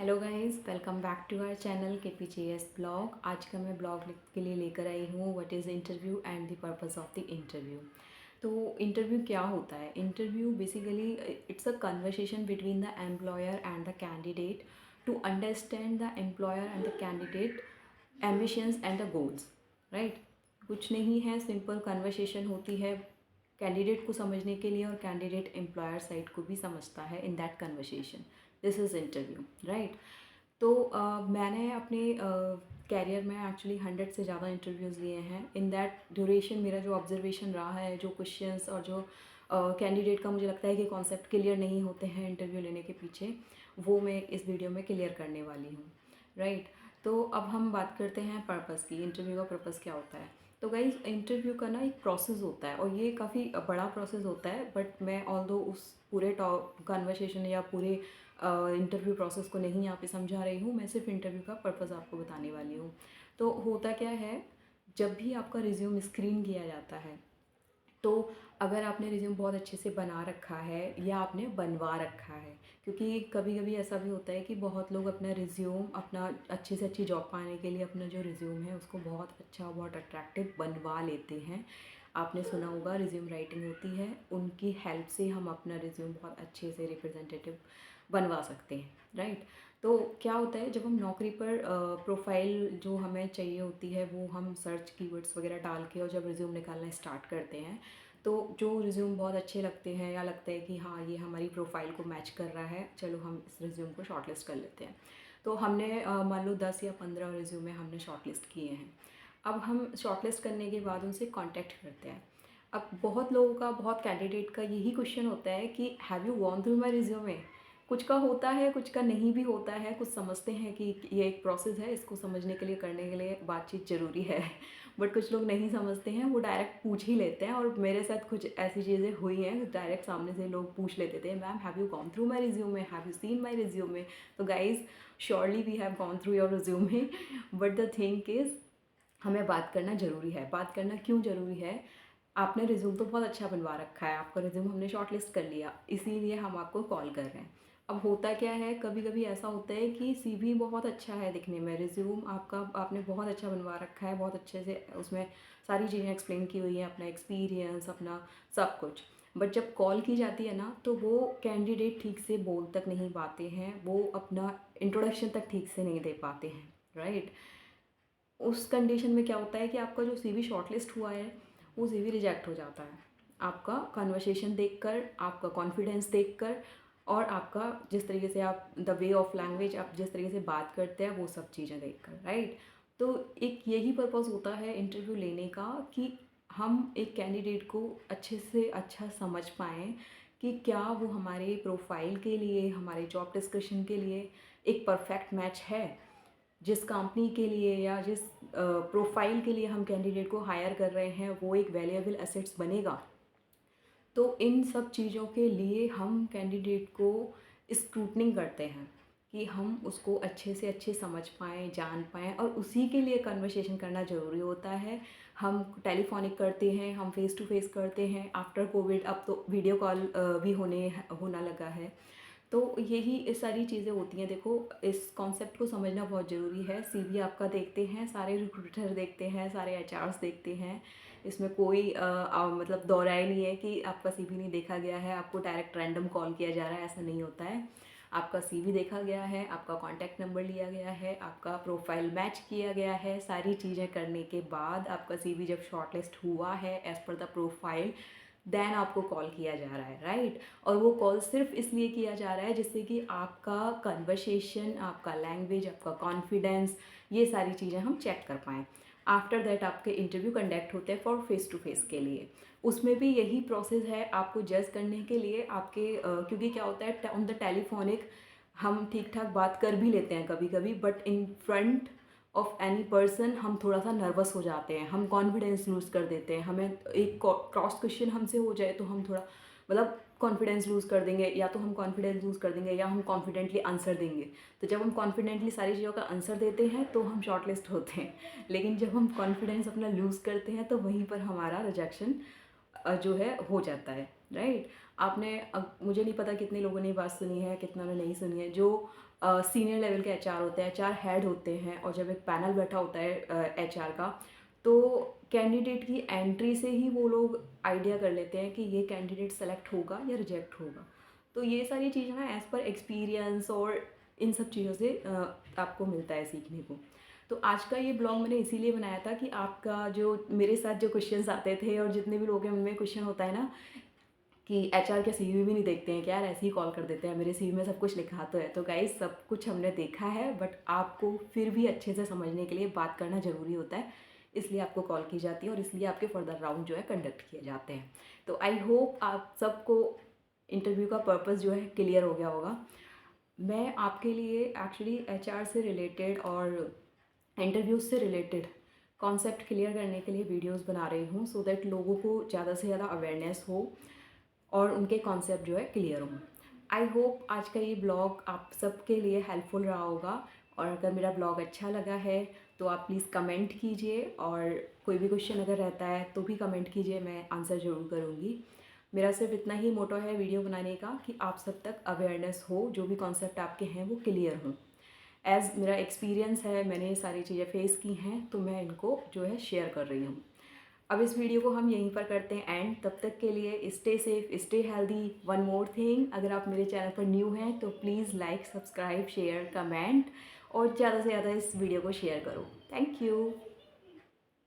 Hello guys, welcome back to our channel KPJS blog. आज का मैं ब्लॉग के लिए लेकर आई हूँ what is interview and the purpose of the interview. तो इंटरव्यू क्या होता है? Interview basically it's a conversation between the employer and the candidate to understand the employer and the candidate ambitions and the goals, right. कुछ नहीं है, simple conversation होती है candidate को समझने के लिए, और कैंडिडेट एम्प्लॉयर साइड को भी समझता है in that conversation. This is interview, right. तो मैंने अपने कैरियर में एक्चुअली 100 से ज़्यादा इंटरव्यूज़ लिए हैं। इन दैट ड्यूरेशन मेरा जो ऑब्जर्वेशन रहा है, जो क्वेश्चंस और जो कैंडिडेट का मुझे लगता है कि कॉन्सेप्ट क्लियर नहीं होते हैं इंटरव्यू लेने के पीछे, वो मैं इस वीडियो में क्लियर करने वाली हूँ, राइट। तो अब हम बात करते हैं पर्पस की। इंटरव्यू का पर्पस क्या होता है? तो गाइज, इंटरव्यू का ना एक प्रोसेस होता है, और ये काफ़ी बड़ा प्रोसेस होता है। बट मैं ऑल्दो उस पूरे कन्वर्सेशन या पूरे इंटरव्यू प्रोसेस को नहीं यहाँ पे समझा रही हूँ, मैं सिर्फ इंटरव्यू का पर्पस आपको बताने वाली हूँ। तो होता क्या है, जब भी आपका रिज्यूम स्क्रीन किया जाता है, तो अगर आपने रिज्यूम बहुत अच्छे से बना रखा है या आपने बनवा रखा है, क्योंकि कभी कभी ऐसा भी होता है कि बहुत लोग अपना रिज्यूम, अपना अच्छे से अच्छी जॉब पाने के लिए अपना जो रिज्यूम है उसको बहुत अच्छा, बहुत अट्रैक्टिव बनवा लेते हैं। आपने सुना होगा, रिज्यूम राइटिंग होती है, उनकी हेल्प से हम अपना रिज्यूम बहुत अच्छे से रिप्रेजेंटेटिव बनवा सकते हैं, राइट। तो क्या होता है, जब हम नौकरी पर प्रोफाइल जो हमें चाहिए होती है वो हम सर्च कीवर्ड्स वगैरह डाल के और जब रिज्यूम निकालना स्टार्ट करते हैं, तो जो रिज्यूम बहुत अच्छे लगते हैं या लगता है कि हाँ ये हमारी प्रोफाइल को मैच कर रहा है, चलो हम इस रिज्यूम को शॉर्टलिस्ट कर लेते हैं। तो हमने मान लो 10 या 15 रिज्यूमे हमने शॉर्टलिस्ट किए हैं। अब हम शॉर्टलिस्ट करने के बाद उनसे कांटेक्ट करते हैं। अब बहुत लोगों का, बहुत कैंडिडेट का यही क्वेश्चन होता है कि have you gone through my resume. कुछ का होता है, कुछ का नहीं भी होता है। कुछ समझते हैं कि ये एक प्रोसेस है, इसको समझने के लिए, करने के लिए बातचीत ज़रूरी है। बट कुछ लोग नहीं समझते हैं, वो डायरेक्ट पूछ ही लेते हैं। और मेरे साथ कुछ ऐसी चीज़ें हुई हैं, डायरेक्ट सामने से लोग पूछ लेते थे, ma'am have you gone through my resume, have you seen my resume. तो guys, surely we have gone through your resume, but the thing is हमें बात करना ज़रूरी है। बात करना क्यों ज़रूरी है? आपने रिज्यूम तो बहुत अच्छा बनवा रखा है, आपका रिज्यूम हमने शॉर्टलिस्ट कर लिया, इसीलिए हम आपको कॉल कर रहे हैं। अब होता क्या है, कभी कभी ऐसा होता है कि सीवी बहुत अच्छा है दिखने में, रिज्यूम आपका आपने बहुत अच्छा बनवा रखा है, बहुत अच्छे से उसमें सारी चीज़ें एक्सप्लेन की हुई हैं, अपना एक्सपीरियंस, अपना सब कुछ। बट जब कॉल की जाती है ना, तो वो कैंडिडेट ठीक से बोल तक नहीं पाते हैं, वो अपना इंट्रोडक्शन तक ठीक से नहीं दे पाते हैं, राइट। उस कंडीशन में क्या होता है कि आपका जो सीवी शॉर्टलिस्ट हुआ है वो सीवी रिजेक्ट हो जाता है, आपका कन्वर्सेशन देखकर, आपका कॉन्फिडेंस देखकर, और आपका जिस तरीके से आप, द वे ऑफ लैंग्वेज, आप जिस तरीके से बात करते हैं, वो सब चीज़ें देखकर, राइट। तो एक यही पर्पस होता है इंटरव्यू लेने का, कि हम एक कैंडिडेट को अच्छे से अच्छा समझ पाएँ कि क्या वो हमारे प्रोफाइल के लिए, हमारे जॉब डिस्कशन के लिए एक परफेक्ट मैच है। जिस कंपनी के लिए या जिस प्रोफाइल के लिए हम कैंडिडेट को हायर कर रहे हैं, वो एक वैल्यूएबल एसेट्स बनेगा। तो इन सब चीज़ों के लिए हम कैंडिडेट को स्क्रूटनिंग करते हैं कि हम उसको अच्छे से अच्छे समझ पाएँ, जान पाएँ, और उसी के लिए कन्वर्सेशन करना ज़रूरी होता है। हम टेलीफोनिक करते हैं, हम फेस टू फेस करते हैं। आफ्टर कोविड अब तो वीडियो कॉल भी होना लगा है। तो यही सारी चीज़ें होती हैं। देखो, इस कॉन्सेप्ट को समझना बहुत ज़रूरी है। सीवी आपका देखते हैं, सारे रिक्रूटर देखते हैं, सारे एचआर्स देखते हैं। इसमें कोई मतलब दो राय नहीं है कि आपका सीवी नहीं देखा गया है, आपको डायरेक्ट रैंडम कॉल किया जा रहा है, ऐसा नहीं होता है। आपका सीवी देखा गया है, आपका कॉन्टैक्ट नंबर लिया गया है, आपका प्रोफाइल मैच किया गया है। सारी चीज़ें करने के बाद आपका सीवी जब शॉर्टलिस्ट हुआ है as per the profile, then आपको कॉल किया जा रहा है, राइट। और वो कॉल सिर्फ इसलिए किया जा रहा है जिससे कि आपका कन्वर्सेशन, आपका लैंग्वेज, आपका कॉन्फिडेंस, ये सारी चीज़ें हम चेक कर पाएँ। आफ्टर दैट आपके इंटरव्यू कंडक्ट होते हैं फॉर फेस टू फेस के लिए। उसमें भी यही प्रोसेस है, आपको जज करने के लिए आपके क्योंकि क्या होता है, ऑन द टेलीफोनिक हम ठीक ठाक बात कर भी लेते हैं कभी कभी, but in front of any person हम थोड़ा सा नर्वस हो जाते हैं, हम कॉन्फिडेंस लूज़ कर देते हैं। हमें एक क्रॉस क्वेश्चन हमसे हो जाए तो हम थोड़ा, मतलब कॉन्फिडेंस लूज़ कर देंगे, या तो हम कॉन्फिडेंस लूज़ कर देंगे या हम कॉन्फिडेंटली आंसर देंगे। तो जब हम कॉन्फिडेंटली सारी चीज़ों का आंसर देते हैं तो हम शॉर्टलिस्ट होते हैं, लेकिन जब हम कॉन्फिडेंस अपना लूज़ करते हैं तो वहीं पर हमारा रिजेक्शन जो है हो जाता है, राइट। आपने, अब मुझे नहीं पता कितने लोगों ने ये बात सुनी है, कितना ने नहीं सुनी है। जो सीनियर लेवल के एचआर होते हैं, एचआर हेड होते हैं, और जब एक पैनल बैठा होता है एचआर का, तो कैंडिडेट की एंट्री से ही वो लोग आइडिया कर लेते हैं कि ये कैंडिडेट सेलेक्ट होगा या रिजेक्ट होगा। तो ये सारी चीज़ें ना एज़ पर एक्सपीरियंस और इन सब चीज़ों से आपको मिलता है सीखने को। तो आज का ये ब्लॉग मैंने इसीलिए बनाया था कि आपका जो मेरे साथ जो क्वेश्चंस आते थे और जितने भी लोग हैं उनमें क्वेश्चन होता है ना कि एचआर के सीवी भी नहीं देखते हैं क्या यार, ऐसे ही कॉल कर देते हैं, मेरे सीवी में सब कुछ लिखा तो है। तो गाइस सब कुछ हमने देखा है, बट आपको फिर भी अच्छे से समझने के लिए बात करना ज़रूरी होता है, इसलिए आपको कॉल की जाती है और इसलिए आपके फर्दर राउंड जो है कंडक्ट किए जाते हैं। तो आई होप आप सबको इंटरव्यू का पर्पस जो है क्लियर हो गया होगा। मैं आपके लिए एक्चुअली एचआर से रिलेटेड और इंटरव्यूज़ से रिलेटेड कॉन्सेप्ट क्लियर करने के लिए वीडियोस बना रही हूँ, सो दैट लोगों को ज़्यादा से ज़्यादा अवेयरनेस हो और उनके कॉन्सेप्ट जो है क्लियर हों। आई होप आज का ये ब्लॉग आप सबके लिए हेल्पफुल रहा होगा, और अगर मेरा ब्लॉग अच्छा लगा है तो आप प्लीज़ कमेंट कीजिए, और कोई भी क्वेश्चन अगर रहता है तो भी कमेंट कीजिए, मैं आंसर ज़रूर करूँगी। मेरा सिर्फ इतना ही मोटो है वीडियो बनाने का कि आप सब तक अवेयरनेस हो, जो भी कॉन्सेप्ट आपके हैं वो क्लियर हों। एज़ मेरा एक्सपीरियंस है, मैंने ये सारी चीज़ें फेस की हैं, तो मैं इनको जो है शेयर कर रही हूँ। अब इस वीडियो को हम यहीं पर करते हैं एंड। तब तक के लिए stay safe, stay healthy. One more thing, अगर आप मेरे चैनल पर न्यू हैं तो please like, subscribe, share, comment और ज़्यादा से ज़्यादा इस वीडियो को शेयर करो। Thank you.